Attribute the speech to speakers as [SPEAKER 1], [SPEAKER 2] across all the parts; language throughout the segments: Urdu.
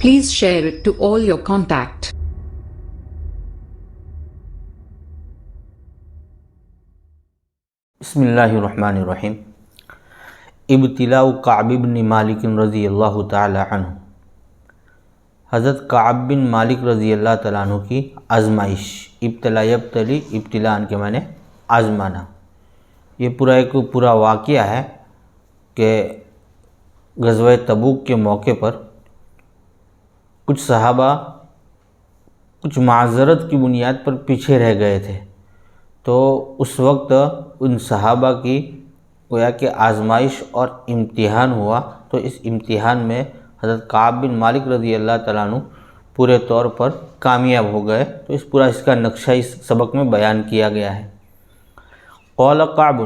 [SPEAKER 1] Please share it to all your contact.
[SPEAKER 2] بسم اللہ الرحمن الرحیم۔ ابتلاء کعب بن مالک رضی اللہ تعالی عنہ، حضرت کعب بن مالک رضی اللہ تعالیٰ عنہ کی آزمائش۔ ابتلا یبتلی، ابتلاء کے معنی آزمانا۔ یہ پورا واقعہ ہے کہ غزوہ تبوک کے موقع پر کچھ صحابہ کچھ معذرت کی بنیاد پر پیچھے رہ گئے تھے، تو اس وقت ان صحابہ کی گویا کہ آزمائش اور امتحان ہوا، تو اس امتحان میں حضرت کعب بن مالک رضی اللہ تعالیٰ عنہ پورے طور پر کامیاب ہو گئے۔ تو اس کا نقشہ اس سبق میں بیان کیا گیا ہے۔ قال کعب،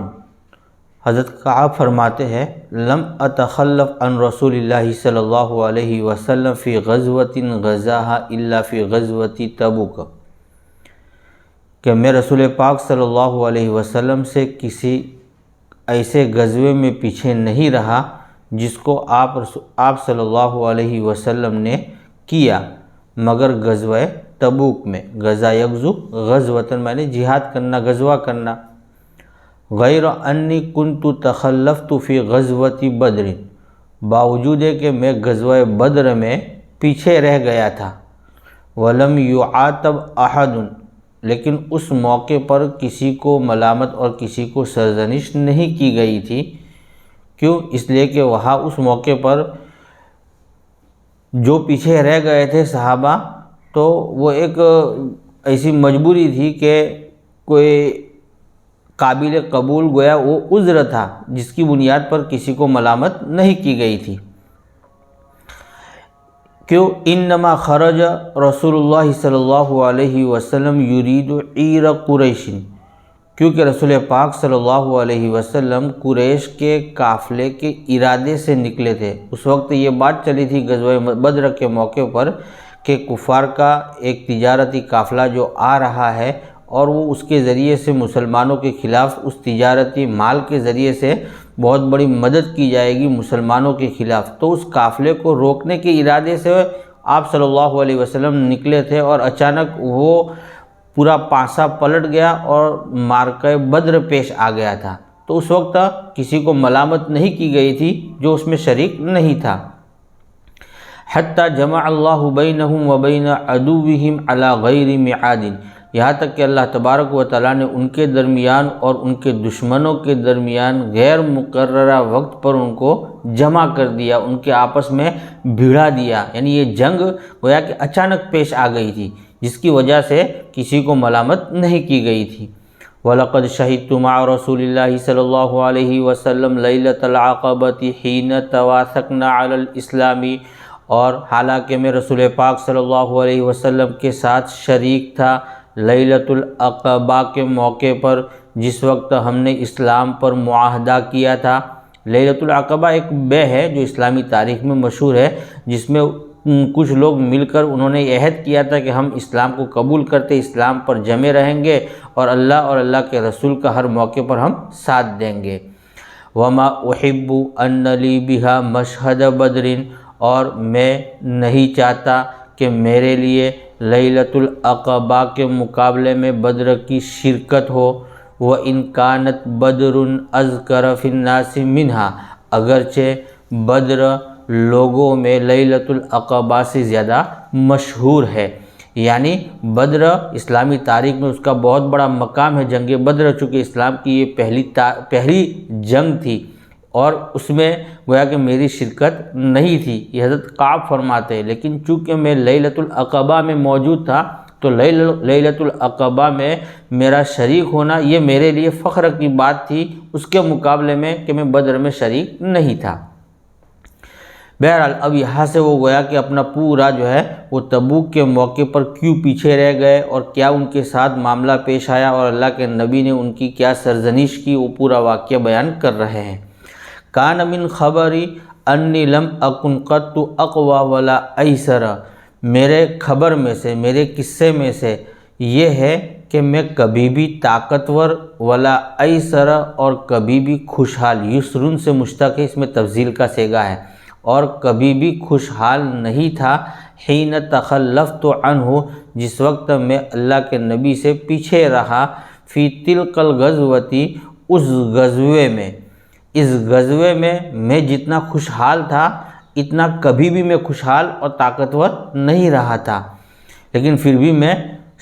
[SPEAKER 2] حضرت کعب فرماتے ہیں، لم اتخلف عن رسول اللہ صلی اللہ علیہ وسلم فی غزوۃ غزاها الا فی غزوۃ تبوک، کہ میں رسول پاک صلی اللہ علیہ وسلم سے کسی ایسے غزوے میں پیچھے نہیں رہا جس کو آپ صلی اللہ علیہ وسلم نے کیا، مگر غزوہ تبوک میں۔ غزا یغزو غزوۃ معنی جہاد کرنا، غزوہ کرنا۔ غیر انی کنت تخلفت فی غزوۃ بدر، باوجود ہے کہ میں غزوہ بدر میں پیچھے رہ گیا تھا۔ ولم یعاتب احد، لیکن اس موقع پر کسی کو ملامت اور کسی کو سرزنش نہیں کی گئی تھی۔ کیوں؟ اس لیے کہ وہاں اس موقع پر جو پیچھے رہ گئے تھے صحابہ، تو وہ ایک ایسی مجبوری تھی کہ کوئی قابل قبول گویا وہ عذر تھا جس کی بنیاد پر کسی کو ملامت نہیں کی گئی تھی۔ کیوں؟ انما خرج رسول اللہ صلی اللہ علیہ وسلم یرید عیر قریش، کیونکہ رسول پاک صلی اللہ علیہ وسلم قریش کے قافلے کے ارادے سے نکلے تھے۔ اس وقت یہ بات چلی تھی غزوہ بدر کے موقع پر کہ کفار کا ایک تجارتی قافلہ جو آ رہا ہے اور وہ اس کے ذریعے سے مسلمانوں کے خلاف اس تجارتی مال کے ذریعے سے بہت بڑی مدد کی جائے گی مسلمانوں کے خلاف، تو اس قافلے کو روکنے کے ارادے سے آپ صلی اللہ علیہ وسلم نکلے تھے، اور اچانک وہ پورا پانسا پلٹ گیا اور معرکہ بدر پیش آ گیا تھا۔ تو اس وقت کسی کو ملامت نہیں کی گئی تھی جو اس میں شریک نہیں تھا۔ حتی جمع اللہ بینہم وبین عدوہم علی غیر میعاد، یہاں تک کہ اللہ تبارک و تعالیٰ نے ان کے درمیان اور ان کے دشمنوں کے درمیان غیر مقررہ وقت پر ان کو جمع کر دیا، ان کے آپس میں بھیڑا دیا۔ یعنی یہ جنگ گویا کہ اچانک پیش آ گئی تھی جس کی وجہ سے کسی کو ملامت نہیں کی گئی تھی۔ وَلَقَدْ شَهِدْتُ مَعَ رَسُولِ اللَّهِ صلی اللہ علیہ وسلم لَيْلَةَ الْعَقَبَةِ حِينَ تَوَاثَقْنَا عَلَى الْإِسْلَامِ، اور حالانکہ میں رسول پاک صلی اللہ علیہ وسلم کے ساتھ شریک تھا لیلۃ العقبہ کے موقع پر، جس وقت ہم نے اسلام پر معاہدہ کیا تھا۔ لیلۃ العقبہ ایک بیع ہے جو اسلامی تاریخ میں مشہور ہے، جس میں کچھ لوگ مل کر انہوں نے عہد کیا تھا کہ ہم اسلام کو قبول کرتے، اسلام پر جمے رہیں گے اور اللہ کے رسول کا ہر موقع پر ہم ساتھ دیں گے۔ وما احب ان لی بہا مشہد بدر، اور میں نہیں چاہتا کہ میرے لیے لیلۃ العقبہ کے مقابلے میں بدر کی شرکت ہو۔ وَإِنْ كَانَتْ بَدْرٌ أَذْكَرَ فِي النَّاسِ مِنْهَا، اگرچہ بدر لوگوں میں لیلۃ العقبہ سے زیادہ مشہور ہے۔ یعنی بدر اسلامی تاریخ میں اس کا بہت بڑا مقام ہے۔ جنگ بدر چونکہ اسلام کی یہ پہلی جنگ تھی اور اس میں گویا کہ میری شرکت نہیں تھی، یہ حضرت کعب فرماتے ہیں، لیکن چونکہ میں لیلۃ العقبہ میں موجود تھا تو لیلۃ العقبہ میں میرا شریک ہونا یہ میرے لیے فخر کی بات تھی، اس کے مقابلے میں کہ میں بدر میں شریک نہیں تھا۔ بہرحال اب یہاں سے وہ گویا کہ اپنا پورا جو ہے وہ تبوک کے موقع پر کیوں پیچھے رہ گئے اور کیا ان کے ساتھ معاملہ پیش آیا اور اللہ کے نبی نے ان کی کیا سرزنش کی، وہ پورا واقعہ بیان کر رہے ہیں۔ کان من خبری انی لم اکن قط اقوی ولا ایسر، میرے خبر میں سے، میرے قصے میں سے یہ ہے کہ میں کبھی بھی طاقتور ولا ایسر اور کبھی بھی خوشحال، یسرن سے مشتق ہے، اس میں تفضیل کا صیغہ ہے، اور کبھی بھی خوشحال نہیں تھا، حین تخلفت عنہ، جس وقت میں اللہ کے نبی سے پیچھے رہا، فی تلک الغزوتی، اس غزوے میں، اس غزوے میں میں جتنا خوشحال تھا اتنا کبھی بھی میں خوشحال اور طاقتور نہیں رہا تھا، لیکن پھر بھی میں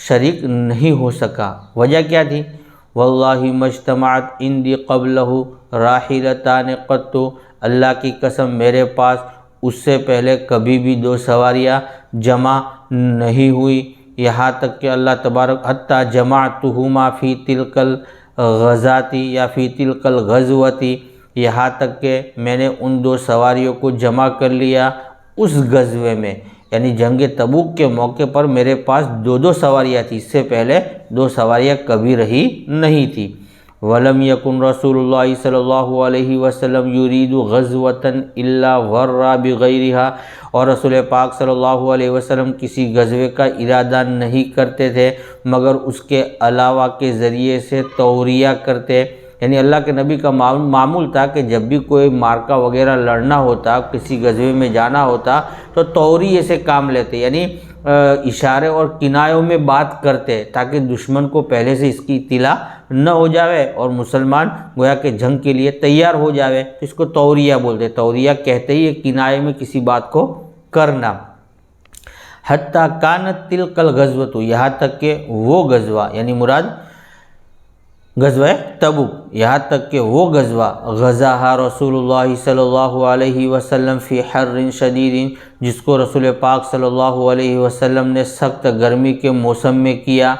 [SPEAKER 2] شریک نہیں ہو سکا۔ وجہ کیا تھی؟ واللہ مجتمعت عندی قبلہ راحلتان قط، اللہ کی قسم میرے پاس اس سے پہلے کبھی بھی دو سواریاں جمع نہیں ہوئی، یہاں تک کہ اللہ تبارک حتی جمعتہما فی تلک الغزاتی یا فی تلک الغزوتی، یہاں تک کہ میں نے ان دو سواریوں کو جمع کر لیا اس غزوے میں، یعنی جنگ تبوک کے موقع پر میرے پاس دو سواریاں تھیں، اس سے پہلے دو سواریاں کبھی رہی نہیں تھی۔ وَلَمْ يَكُنْ رسول اللہ صلی اللہ علیہ وسلم يُرِيدُ غزوة إِلَّا غَرَّ بِغَيْرِهَا، اور رسول پاک صلی اللہ علیہ وسلم کسی غزوے کا ارادہ نہیں کرتے تھے مگر اس کے علاوہ کے ذریعے سے توریہ کرتے، یعنی اللہ کے نبی کا معمول تھا کہ جب بھی کوئی مارکہ وغیرہ لڑنا ہوتا، کسی غزوے میں جانا ہوتا تو توریہ سے کام لیتے، یعنی اشارے اور کنایوں میں بات کرتے تاکہ دشمن کو پہلے سے اس کی اطلاع نہ ہو جاوے اور مسلمان گویا کہ جنگ کے لیے تیار ہو جاوے، تو اس کو توریہ بولتے۔ توریہ کہتے ہی کنایے میں کسی بات کو کرنا۔ حتی کانت تلک الغزوۃ، یہاں تک کہ وہ غزوہ، یعنی مراد غزوہ تبوک، یہاں تک کہ وہ غزوہ غزاها رسول اللہ صلی اللہ علیہ وسلم فی حر شدید، جس کو رسول پاک صلی اللہ علیہ وسلم نے سخت گرمی کے موسم میں کیا،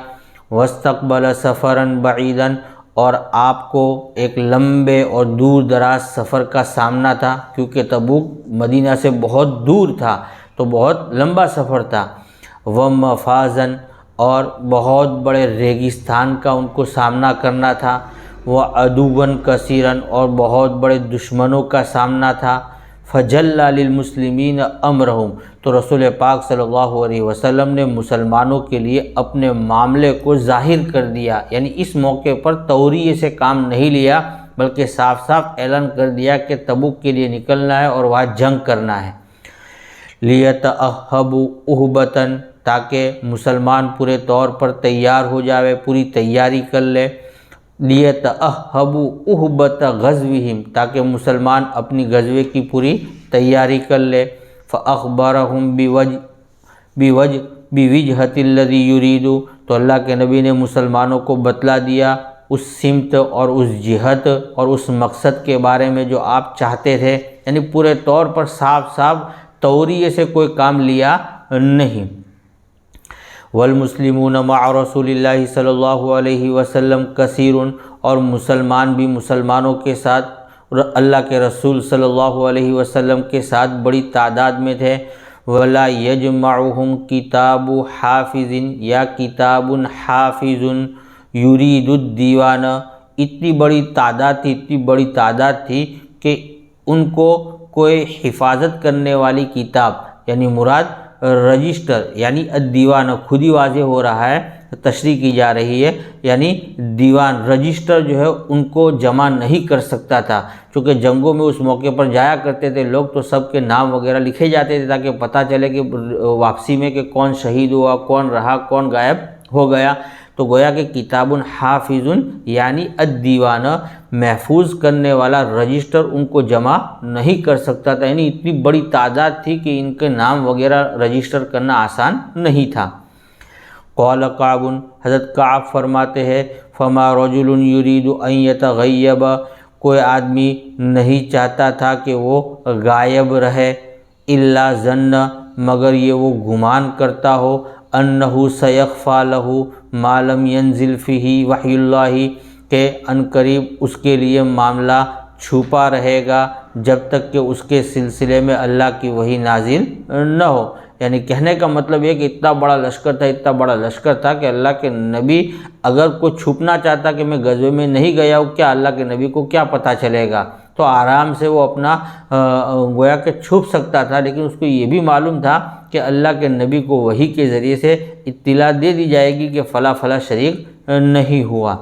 [SPEAKER 2] واستقبل سفرا بعیدا، اور آپ کو ایک لمبے اور دور دراز سفر کا سامنا تھا، کیونکہ تبوک مدینہ سے بہت دور تھا تو بہت لمبا سفر تھا، ومفازا، اور بہت بڑے ریگستان کا ان کو سامنا کرنا تھا، وعدوا کثیرا، اور بہت بڑے دشمنوں کا سامنا تھا، فجل للمسلمین امرہم، تو رسول پاک صلی اللہ علیہ وسلم نے مسلمانوں کے لیے اپنے معاملے کو ظاہر کر دیا، یعنی اس موقع پر توریہ سے کام نہیں لیا بلکہ صاف صاف اعلان کر دیا کہ تبوک کے لیے نکلنا ہے اور وہاں جنگ کرنا ہے۔ لیتأہبوا اہبۃ، تاکہ مسلمان پورے طور پر تیار ہو جاوے، پوری تیاری کر لے، لیتأہبوا اہبۃ غزوہم، تاکہ مسلمان اپنی غزوے کی پوری تیاری کر لے، فأخبرہم بوجہۃ الذی یرید، تو اللہ کے نبی نے مسلمانوں کو بتلا دیا اس سمت اور اس جہت اور اس مقصد کے بارے میں جو آپ چاہتے تھے، یعنی پورے طور پر صاف صاف توریہ سے کوئی کام لیا نہیں۔ والمسلمون مع رسول اللہ صلی اللہ علیہ وسلم کثیر، اور مسلمان بھی مسلمانوں کے ساتھ اللہ کے رسول صلی اللہ علیہ وسلم کے ساتھ بڑی تعداد میں تھے، ولا یجمعہم کتاب حافظ یا کتاب حافظ یرید الدیوان، اتنی بڑی تعداد تھی کہ ان کو کوئی حفاظت کرنے والی کتاب، یعنی مراد رجسٹر، یعنی الدیوان خود ہی واضح ہو رہا ہے، تشریح کی جا رہی ہے، یعنی دیوان رجسٹر جو ہے ان کو جمع نہیں کر سکتا تھا، چونکہ جنگوں میں اس موقع پر جایا کرتے تھے لوگ تو سب کے نام وغیرہ لکھے جاتے تھے تاکہ پتہ چلے کہ واپسی میں کہ کون شہید ہوا، کون رہا، کون غائب ہو گیا، تو گویا کہ کتاب حافظ یعنی الدیوان، محفوظ کرنے والا رجسٹر ان کو جمع نہیں کر سکتا تھا، یعنی اتنی بڑی تعداد تھی کہ ان کے نام وغیرہ رجسٹر کرنا آسان نہیں تھا۔ قال کعب، حضرت کعب فرماتے ہیں، فما رجل یرید ان یتغیب، کوئی آدمی نہیں چاہتا تھا کہ وہ غائب رہے، الا ظن، مگر یہ وہ گمان کرتا ہو، انہ سیخفی لہ ما لم ینزل فیہ وحی اللہ، کہ عنقریب اس کے لیے معاملہ چھپا رہے گا جب تک کہ اس کے سلسلے میں اللہ کی وحی نازل نہ ہو، یعنی کہنے کا مطلب یہ کہ اتنا بڑا لشکر تھا کہ اللہ کے نبی اگر کوئی چھپنا چاہتا کہ میں غزوے میں نہیں گیا ہوں، کیا اللہ کے نبی کو کیا پتہ چلے گا، تو آرام سے وہ اپنا گویا کہ چھپ سکتا تھا، لیکن اس کو یہ بھی معلوم تھا کہ اللہ کے نبی کو وحی کے ذریعے سے اطلاع دے دی جائے گی کہ فلاں شریک نہیں ہوا۔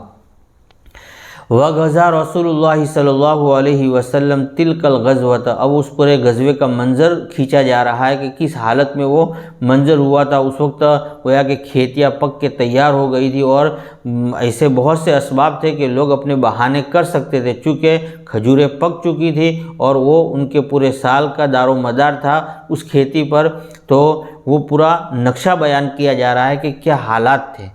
[SPEAKER 2] وغزا رسول اللہ صلی اللہ علیہ وسلم تلک الغزوۃ، اب اس پورے غزوے کا منظر کھینچا جا رہا ہے کہ کس حالت میں وہ منظر ہوا تھا۔ اس وقت گویا کہ کھیتیاں پک کے تیار ہو گئی تھی اور ایسے بہت سے اسباب تھے کہ لوگ اپنے بہانے کر سکتے تھے، چونکہ کھجوریں پک چکی تھی اور وہ ان کے پورے سال کا دار و مدار تھا اس کھیتی پر، تو وہ پورا نقشہ بیان کیا جا رہا ہے کہ کیا حالات تھے۔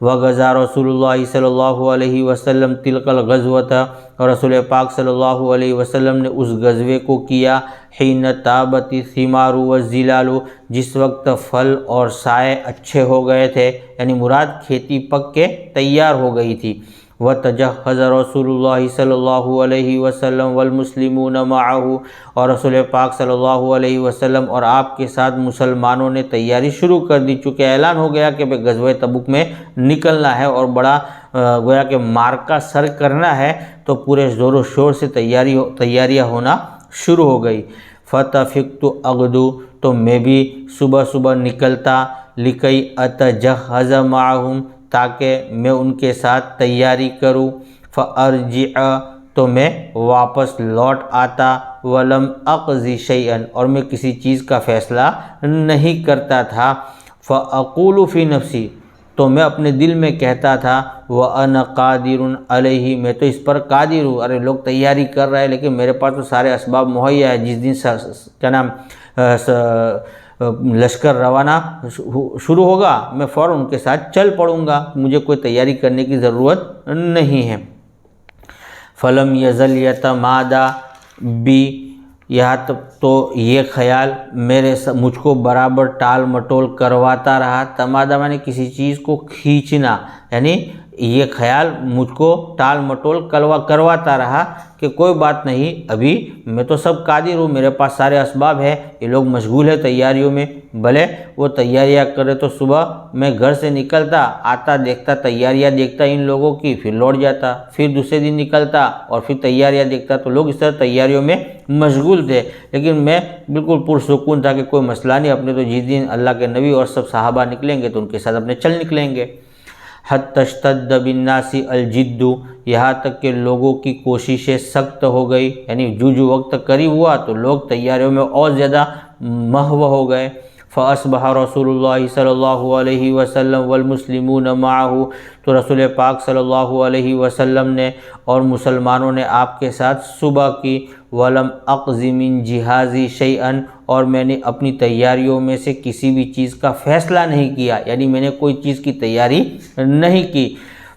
[SPEAKER 2] وغزا رسول اللہ صلی اللہ علیہ وسلم تلک الغزوۃ، اور رسول پاک صلی اللہ علیہ وسلم نے اس غزوے کو کیا حین طابت الثمار والظلال، جس وقت پھل اور سائے اچھے ہو گئے تھے، یعنی مراد کھیتی پک کے تیار ہو گئی تھی۔ وتجهز رسول اللہ صلی اللہ علیہ وسلم والمسلمون معه، اور رسول پاک صلی اللہ علیہ وسلم اور آپ کے ساتھ مسلمانوں نے تیاری شروع کر دی، چونکہ اعلان ہو گیا کہ غزوہ تبوک میں نکلنا ہے اور بڑا گویا کہ معرکہ سر کرنا ہے، تو پورے زور و شور سے تیاریاں ہونا شروع ہو گئی۔ فتفقت اغدو، تو میں بھی صبح صبح نکلتا، لکی اتجہز معہم، تاکہ میں ان کے ساتھ تیاری کروں، فارجع، تو میں واپس لوٹ آتا، ولم اقضی شیئا، اور میں کسی چیز کا فیصلہ نہیں کرتا تھا، فاقول فی نفسی، تو میں اپنے دل میں کہتا تھا، وَأَنَا قَادِرٌ عَلَيْهِ، میں تو اس پر قادر ہوں، ارے لوگ تیاری کر رہے ہیں لیکن میرے پاس تو سارے اسباب مہیا ہے، جس دن لشکر روانہ شروع ہوگا میں فوراً ان کے ساتھ چل پڑوں گا، مجھے کوئی تیاری کرنے کی ضرورت نہیں ہے۔ فَلَمْ يَزَلْ يَتَمَادَى بِي، یہاں تک تو یہ خیال مجھ کو برابر ٹال مٹول کرواتا رہا۔ تمادہ معنی کسی چیز کو کھینچنا، یعنی یہ خیال مجھ کو ٹال مٹول کرواتا رہا کہ کوئی بات نہیں، ابھی میں تو سب قادر ہوں، میرے پاس سارے اسباب ہیں، یہ لوگ مشغول ہیں تیاریوں میں، بھلے وہ تیاریاں کرے۔ تو صبح میں گھر سے نکلتا، آتا دیکھتا تیاریاں دیکھتا ان لوگوں کی، پھر لوٹ جاتا، پھر دوسرے دن نکلتا اور پھر تیاریاں دیکھتا، تو لوگ اس طرح تیاریوں میں مشغول تھے، لیکن میں بالکل پرسکون تھا کہ کوئی مسئلہ نہیں، اپنے تو جس دن اللہ کے نبی اور سب صحابہ نکلیں گے تو ان کے ساتھ اپنے چل نکلیں گے۔ حتی اشتد بالناس الجد، یہاں تک کہ لوگوں کی کوششیں سخت ہو گئی، یعنی جو وقت قریب ہوا تو لوگ تیاریوں میں اور زیادہ محو ہو گئے۔ فاصبح رسول اللہ صلی اللہ علیہ وسلم والمسلمون معه، تو رسول پاک صلی اللہ علیہ وسلم نے اور مسلمانوں نے آپ کے ساتھ صبح کی۔ ولم اقض من جہازی شیئا، اور میں نے اپنی تیاریوں میں سے کسی بھی چیز کا فیصلہ نہیں کیا، یعنی میں نے کوئی چیز کی تیاری نہیں کی۔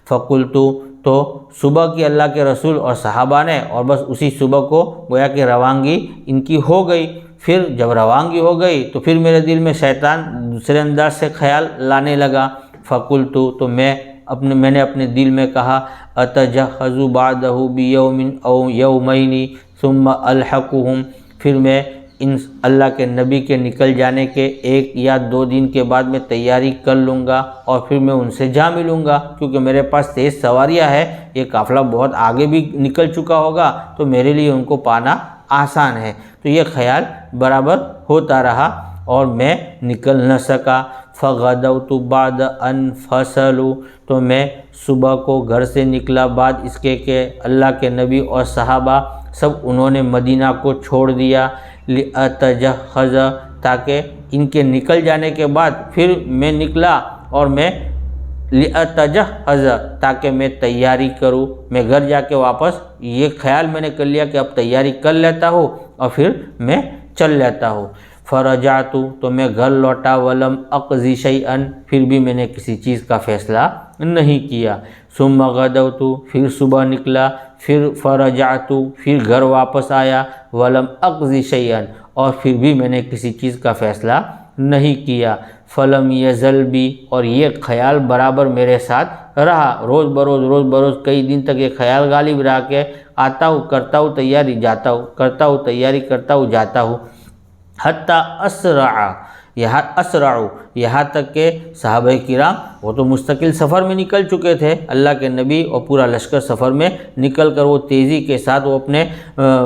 [SPEAKER 2] فقلت، تو صبح کی اللہ کے رسول اور صحابہ نے، اور بس اسی صبح کو گویا کہ روانگی ان کی ہو گئی۔ پھر جب روانگی ہو گئی تو پھر میرے دل میں شیطان دوسرے انداز سے خیال لانے لگا۔ فقلت، تو میں نے اپنے دل میں کہا، اتجہز بعدہ بیوم او یومین ثم الحقہم، پھر میں ان اللہ کے نبی کے نکل جانے کے 1 یا 2 دن کے بعد میں تیاری کر لوں گا اور پھر میں ان سے جا ملوں گا، کیونکہ میرے پاس تیز سواریاں ہے، یہ قافلہ بہت آگے بھی نکل چکا ہوگا تو میرے لیے ان کو پانا آسان ہے۔ تو یہ خیال برابر ہوتا رہا اور میں نکل نہ سکا۔ فغدوت بعد ان فصلوا، تو میں صبح کو گھر سے نکلا بعد اس کے کہ اللہ کے نبی اور صحابہ سب انہوں نے مدینہ کو چھوڑ دیا۔ لأتجہز، تاکہ ان کے نکل جانے کے بعد پھر میں نکلا اور میں لأتجہز، تاکہ میں تیاری کروں، میں گھر جا کے واپس یہ خیال میں نے کر لیا کہ اب تیاری کر لیتا ہوں اور پھر میں چل لیتا ہوں۔ فرجعت، تو میں گھر لوٹا، ولم اقضی شیئا، پھر بھی میں نے کسی چیز کا فیصلہ نہیں کیا۔ ثم غدوت، پھر صبح نکلا، پھر فرجعت، پھر گھر واپس آیا، ولم اقضی شیئا، اور پھر بھی میں نے کسی چیز کا فیصلہ نہیں کیا۔ فلم یزل بی، اور یہ خیال برابر میرے ساتھ رہا، روز بروز کئی دن تک یہ خیال غالب رہا کہ آتا ہوں، کرتا ہوں تیاری، جاتا ہوں، کرتا ہوں تیاری، کرتا ہوں، جاتا ہوں۔ حتی اسرعوا، یہاں تک کہ صحابہ کرام وہ تو مستقل سفر میں نکل چکے تھے، اللہ کے نبی اور پورا لشکر سفر میں نکل کر وہ تیزی کے ساتھ وہ اپنے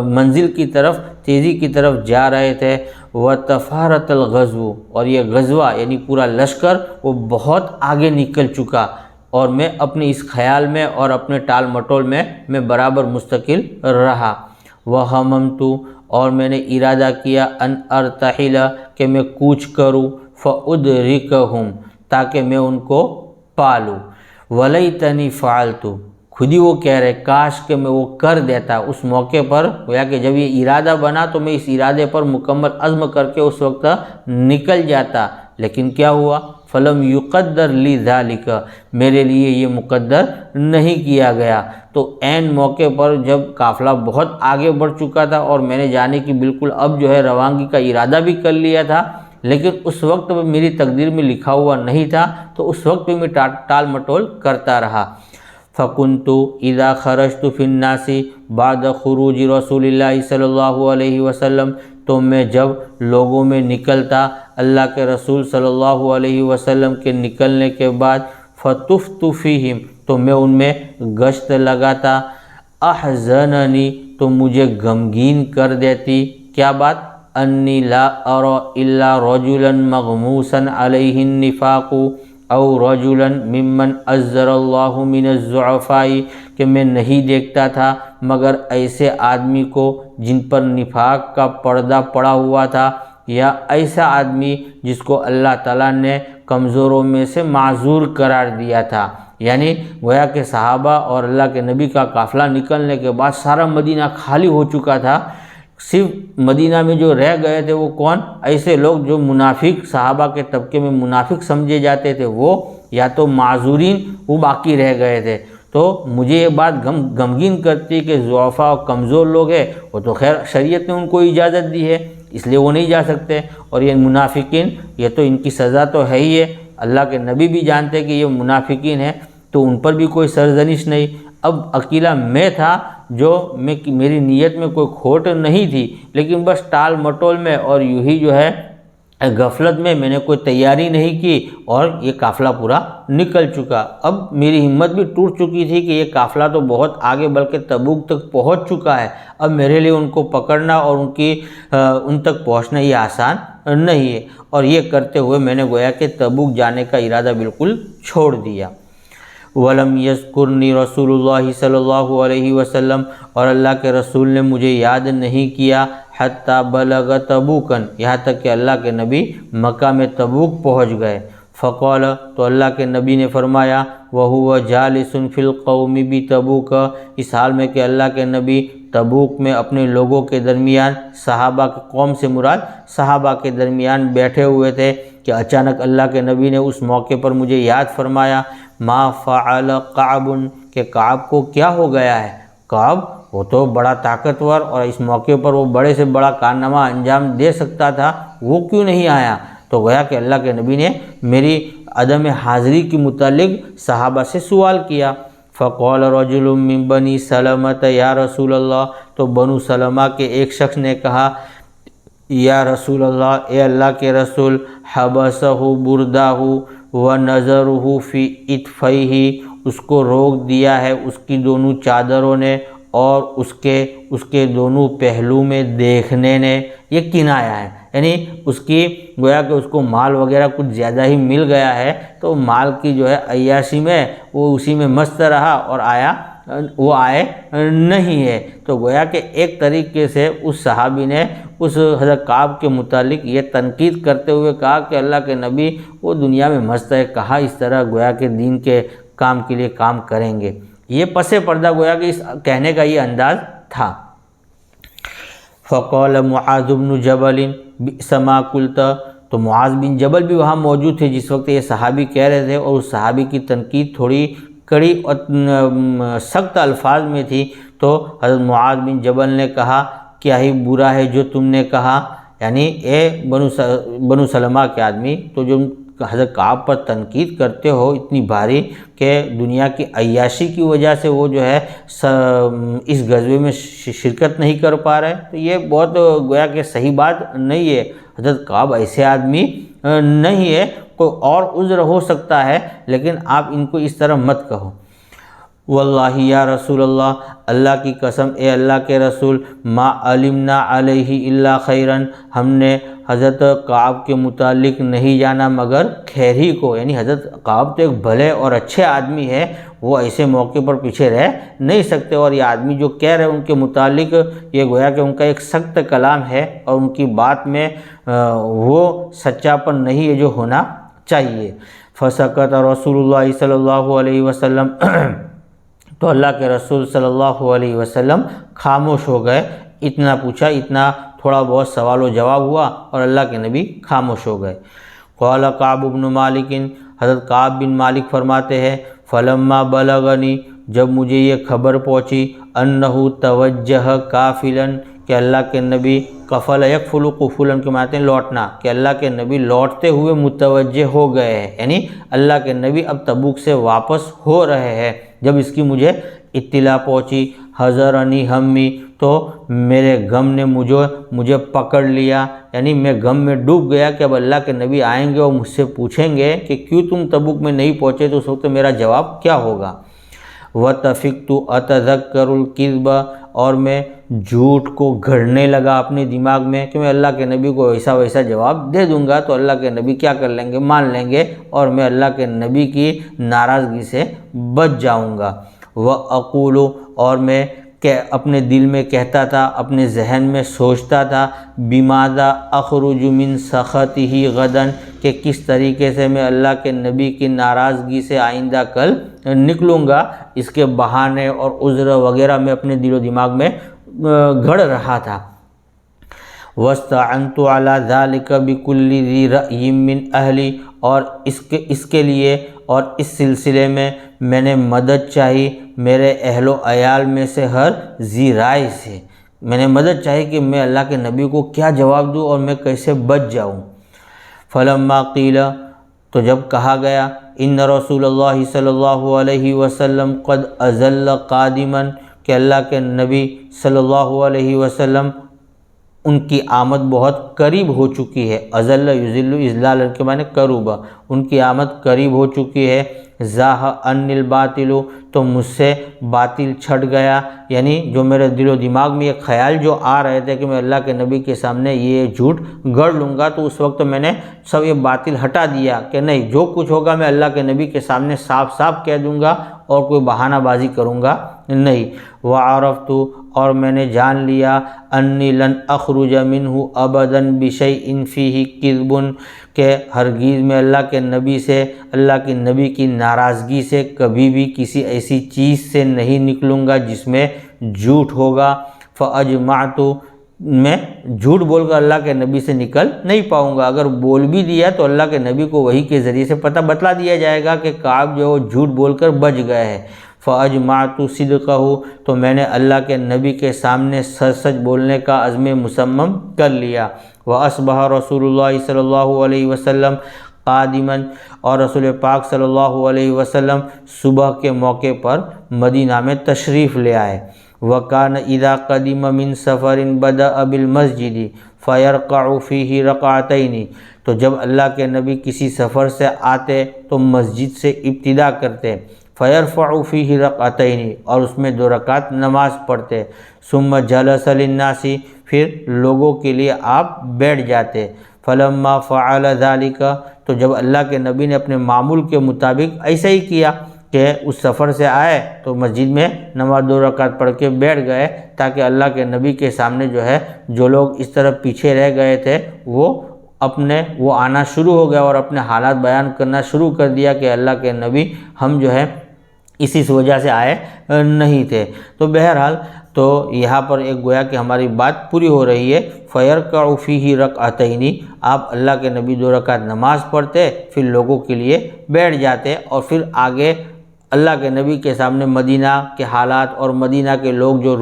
[SPEAKER 2] منزل کی طرف تیزی کی طرف جا رہے تھے۔ وتفارت الغزو، اور یہ غزوہ یعنی پورا لشکر وہ بہت آگے نکل چکا، اور میں اپنے اس خیال میں اور اپنے ٹال مٹول میں برابر مستقل رہا۔ وَحَمَمْتُ اور میں نے ارادہ کیا ان ارتحل کہ میں کوچ کروں، فَأُدْرِكَهُمْ تاکہ میں ان کو پالوں۔ وَلَيْتَنِي فَعَلْتُ خود ہی وہ کہہ رہے کاش کہ میں وہ کر دیتا اس موقع پر، گویا کہ جب یہ ارادہ بنا تو میں اس ارادے پر مکمل عزم کر کے اس وقت نکل جاتا، لیکن کیا ہوا؟ فَلَمْ يُقَدَّرْ لِي ذَلِكَ میرے لیے یہ مقدر نہیں کیا گیا۔ تو عین موقع پر جب قافلہ بہت آگے بڑھ چکا تھا اور میں نے جانے کی بالکل اب جو ہے روانگی کا ارادہ بھی کر لیا تھا، لیکن اس وقت میری تقدیر میں لکھا ہوا نہیں تھا، تو اس وقت بھی میں ٹال مٹول کرتا رہا۔ فَكُنْتُ إِذَا خَرَجْتُ فِي النَّاسِ بَعْدَ خُرُوجِ رَسُولِ اللَّهِ صلی اللہ علیہ وسلم تو میں جب لوگوں میں نکلتا اللہ کے رسول صلی اللہ علیہ وسلم کے نکلنے کے بعد، فَطُفْتُ فِيهِمْ تو میں ان میں گشت لگاتا، احزننی تو مجھے غمگین کر دیتی، کیا بات؟ انی لا ارى الا رجلا مغموسا علیہ النفاق او رجلا ممن عذر اللہ من الضعفاء کہ میں نہیں دیکھتا تھا مگر ایسے آدمی کو جن پر نفاق کا پردہ پڑا ہوا تھا، یا ایسا آدمی جس کو اللہ تعالیٰ نے کمزوروں میں سے معذور قرار دیا تھا۔ یعنی گویا کہ صحابہ اور اللہ کے نبی کا قافلہ نکلنے کے بعد سارا مدینہ خالی ہو چکا تھا، صرف مدینہ میں جو رہ گئے تھے وہ کون؟ ایسے لوگ جو منافق صحابہ کے طبقے میں منافق سمجھے جاتے تھے، وہ یا تو معذورین وہ باقی رہ گئے تھے۔ تو مجھے یہ بات غمگین کرتی کہ ضعفاء اور کمزور لوگ ہیں، وہ تو خیر شریعت نے ان کو اجازت دی ہے اس لیے وہ نہیں جا سکتے، اور یہ منافقین یہ تو ان کی سزا تو ہے ہی ہے، اللہ کے نبی بھی جانتے کہ یہ منافقین ہیں، تو ان پر بھی کوئی سرزنش نہیں۔ اب اکیلا میں تھا جو میری نیت میں کوئی کھوٹ نہیں تھی، لیکن بس ٹال مٹول میں اور یوں ہی جو ہے غفلت میں نے کوئی تیاری نہیں کی اور یہ قافلہ پورا نکل چکا۔ اب میری ہمت بھی ٹوٹ چکی تھی کہ یہ قافلہ تو بہت آگے بلکہ تبوک تک پہنچ چکا ہے، اب میرے لیے ان کو پکڑنا اور ان تک پہنچنا یہ آسان نہیں ہے، اور یہ کرتے ہوئے میں نے گویا کہ تبوک جانے کا ارادہ بالکل چھوڑ دیا۔ وَلَمْ يَذْكُرْنِي رسول اللہ صلی اللہ علیہ وسلم اور اللہ کے رسول نے مجھے یاد نہیں کیا حتیٰ بلغ تبوکن یہاں تک کہ اللہ کے نبی مکہ میں تبوک پہنچ گئے۔ فقال تو اللہ کے نبی نے فرمایا وَهُوَ جَالِسٌ فِي الْقَوْمِ بِتَبُوكَ اس حال میں کہ اللہ کے نبی تبوک میں اپنے لوگوں کے درمیان، صحابہ کے قوم سے مراد صحابہ کے درمیان بیٹھے ہوئے تھے، کہ اچانک اللہ کے نبی نے اس موقع پر مجھے یاد فرمایا ما فعل کعب کہ کعب کو کیا ہو گیا ہے۔ کعب وہ تو بڑا طاقتور اور اس موقع پر وہ بڑے سے بڑا کارنامہ انجام دے سکتا تھا، وہ کیوں نہیں آیا؟ تو گویا کہ اللہ کے نبی نے میری عدم حاضری کے متعلق صحابہ سے سوال کیا۔ فقال رجل من بنی سلمۃ یا رسول اللہ تو بنو سلمہ کے ایک شخص نے کہا یا رسول اللہ اے اللہ کے رسول حبسہ بردہ ونظرہ فی اطفیہ اس کو روک دیا ہے اس کی دونوں چادروں نے اور اس کے دونوں پہلو میں دیکھنے نے، یہ کنایا ہے، یعنی اس کی گویا کہ اس کو مال وغیرہ کچھ زیادہ ہی مل گیا ہے تو مال کی جو ہے عیاشی میں وہ اسی میں مست رہا اور وہ آئے نہیں ہے۔ تو گویا کہ ایک طریقے سے اس صحابی نے اس حضرت کعب کے متعلق یہ تنقید کرتے ہوئے کہا کہ اللہ کے نبی وہ دنیا میں مست ہے، کہاں اس طرح گویا کہ دین کے کام کے لیے کام کریں گے، یہ پس پردہ گویا کہ اس کہنے کا یہ انداز تھا۔ فقال معاذ بن جبل بئس ما قلت تو معاذ بن جبل بھی وہاں موجود تھے جس وقت یہ صحابی کہہ رہے تھے، اور اس صحابی کی تنقید تھوڑی کڑی اور سخت الفاظ میں تھی، تو حضرت معاذ بن جبل نے کہا کیا ہی برا ہے جو تم نے کہا، یعنی اے بنو سلمہ کے آدمی تو جو حضرت کعب پر تنقید کرتے ہو اتنی بھاری کہ دنیا کی عیاشی کی وجہ سے وہ جو ہے اس غزوے میں شرکت نہیں کر پا رہے، تو یہ بہت گویا کہ صحیح بات نہیں ہے۔ حضرت کعب ایسے آدمی نہیں ہے، کوئی اور عذر ہو سکتا ہے، لیکن آپ ان کو اس طرح مت کہو۔ واللہ یا رسول اللہ، اللہ کی قسم اے اللہ کے رسول، ما علمنا علیہ الا خیرن، ہم نے حضرت کعب کے متعلق نہیں جانا مگر خیر ہی کو، یعنی حضرت کعب تو ایک بھلے اور اچھے آدمی ہے، وہ ایسے موقع پر پیچھے رہ نہیں سکتے، اور یہ آدمی جو کہہ رہے ہیں ان کے متعلق یہ گویا کہ ان کا ایک سخت کلام ہے، اور ان کی بات میں وہ سچاپن نہیں ہے جو ہونا چاہیے۔ فسکت رسول اللہ صلی اللہ علیہ وسلم، تو اللہ کے رسول صلی اللہ علیہ وسلم خاموش ہو گئے، اتنا پوچھا، اتنا تھوڑا بہت سوال و جواب ہوا اور اللہ کے نبی خاموش ہو گئے۔ قال کعب بن مالک، حضرت کعب بن مالک فرماتے ہیں فلما بلغنی، جب مجھے یہ خبر پہنچی انہ توجہ کافلاً، کہ اللہ کے نبی قفل یکفل قفلاً کے معنی ہیں لوٹنا، کہ اللہ کے نبی لوٹتے ہوئے متوجہ ہو گئے ہیں، یعنی اللہ کے نبی اب تبوک سے واپس ہو رہے ہیں۔ جب اس کی مجھے اطلاع پہنچی حضرنی ہمی، تو میرے غم نے مجھے پکڑ لیا، یعنی میں غم میں ڈوب گیا کہ اب اللہ کے نبی آئیں گے اور مجھ سے پوچھیں گے کہ کیوں تم تبوک میں نہیں پہنچے، تو اس وقت میرا جواب کیا ہوگا۔ وَتَفِقْتُ أَتَذَكَّرُ الْكِذْبَ، اور میں جھوٹ کو گھڑنے لگا اپنے دماغ میں کہ میں اللہ کے نبی کو ایسا ویسا جواب دے دوں گا تو اللہ کے نبی کیا کر لیں گے، مان لیں گے، اور میں اللہ کے نبی کی ناراضگی سے بچ جاؤں گا۔ وَأَقُولُ، اور میں کہ اپنے دل میں کہتا تھا، اپنے ذہن میں سوچتا تھا، بِمَاذَا أَخْرُجُ مِنْ سَخَطِهِ غَدًا، کہ کس طریقے سے میں اللہ کے نبی کی ناراضگی سے آئندہ کل نکلوں گا، اس کے بہانے اور عذر وغیرہ میں اپنے دل و دماغ میں گھڑ رہا تھا۔ وَاسْتَعَنْتُ عَلَى ذَلِكَ بِكُلِّ ذِي رَأْيٍ مِّنْ أَهْلِي، اور اس کے لیے اور اس سلسلے میں نے مدد چاہی میرے اہل و عیال میں سے ہر ذی رائے سے، میں نے مدد چاہی کہ میں اللہ کے نبی کو کیا جواب دوں اور میں کیسے بچ جاؤں۔ فلما قیل، تو جب کہا گیا ان رسول اللہ صلی اللہ علیہ وسلم قد اذل قادما، کہ اللہ کے نبی صلی اللہ علیہ وسلم ان کی آمد بہت قریب ہو چکی ہے، اذل یذل اذلال کے معنی قرب، ان کی آمد قریب ہو چکی ہے۔ زاح ان الباطل، تو مجھ سے باطل چھٹ گیا، یعنی جو میرے دل و دماغ میں یہ خیال جو آ رہے تھے کہ میں اللہ کے نبی کے سامنے یہ جھوٹ گڑھ لوں گا، تو اس وقت میں نے سب یہ باطل ہٹا دیا کہ نہیں، جو کچھ ہوگا میں اللہ کے نبی کے سامنے صاف صاف کہہ دوں گا اور کوئی بہانہ بازی کروں گا نہیں۔ وعرفت، اور میں نے جان لیا انی لن اخرج منہ ابدا بشیء فیہ کذب، کہ ہرگز میں اللہ کے نبی سے، اللہ کے نبی کی ناراضگی سے کبھی بھی کسی ایسی چیز سے نہیں نکلوں گا جس میں جھوٹ ہوگا۔ فاجمعت، میں جھوٹ بول کر اللہ کے نبی سے نکل نہیں پاؤں گا، اگر بول بھی دیا تو اللہ کے نبی کو وحی کے ذریعے سے پتہ بتلا دیا جائے گا کہ کعب جو جھوٹ بول کر بچ گئے ہیں۔ فاجمعت صدقہ، تو میں نے اللہ کے نبی کے سامنے سچ سچ بولنے کا عزم مصمم کر لیا۔ واصبح رسول اللہ صلی اللہ علیہ وسلم قادما، اور رسول پاک صلی اللہ علیہ وسلم صبح کے موقع پر مدینہ میں تشریف لے آئے۔ وکان اذا قدم من سفر بدأ بالمسجد فیرکع فیہ رکعتین، تو جب اللہ کے نبی کسی سفر سے آتے تو مسجد سے ابتدا کرتے، فیرفع فیہ رکعتین، اور اس میں 2 رکعت نماز پڑھتے، ثم جلس للناس، پھر لوگوں کے لیے آپ بیٹھ جاتے۔ فلما فعل ذلك، تو جب اللہ کے نبی نے اپنے معمول کے مطابق ایسا ہی کیا کہ اس سفر سے آئے تو مسجد میں نماز 2 رکعت پڑھ کے بیٹھ گئے، تاکہ اللہ کے نبی کے سامنے جو ہے جو لوگ اس طرح پیچھے رہ گئے تھے وہ آنا شروع ہو گیا اور اپنے حالات بیان کرنا شروع کر دیا کہ اللہ کے نبی ہم جو ہے اسی وجہ سے آئے نہیں تھے۔ تو بہرحال تو یہاں پر ایک گویا کہ ہماری بات پوری ہو رہی ہے۔ فیرکع فیہ رکعتین، آپ اللہ کے نبی 2 رکعت نماز پڑھتے، پھر لوگوں کے لیے بیٹھ جاتے، اور پھر آگے اللہ کے نبی کے سامنے مدینہ کے حالات اور مدینہ کے لوگ جو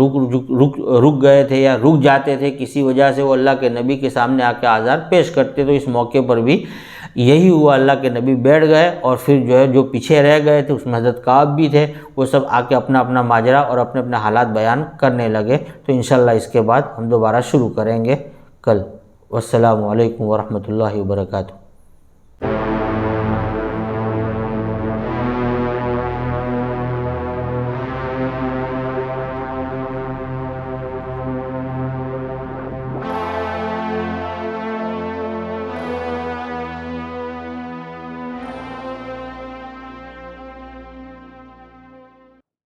[SPEAKER 2] رک گئے تھے یا رک جاتے تھے کسی وجہ سے، وہ اللہ کے نبی کے سامنے آ کے آزار پیش کرتے۔ تو اس موقع پر بھی یہی ہوا، اللہ کے نبی بیٹھ گئے، اور پھر جو ہے جو پیچھے رہ گئے تھے اس میں حضرت کعب بھی تھے، وہ سب آ کے اپنا اپنا ماجرا اور اپنے اپنے حالات بیان کرنے لگے۔ تو انشاءاللہ اس کے بعد ہم دوبارہ شروع کریں گے کل۔ والسلام علیکم ورحمۃ اللہ وبرکاتہ۔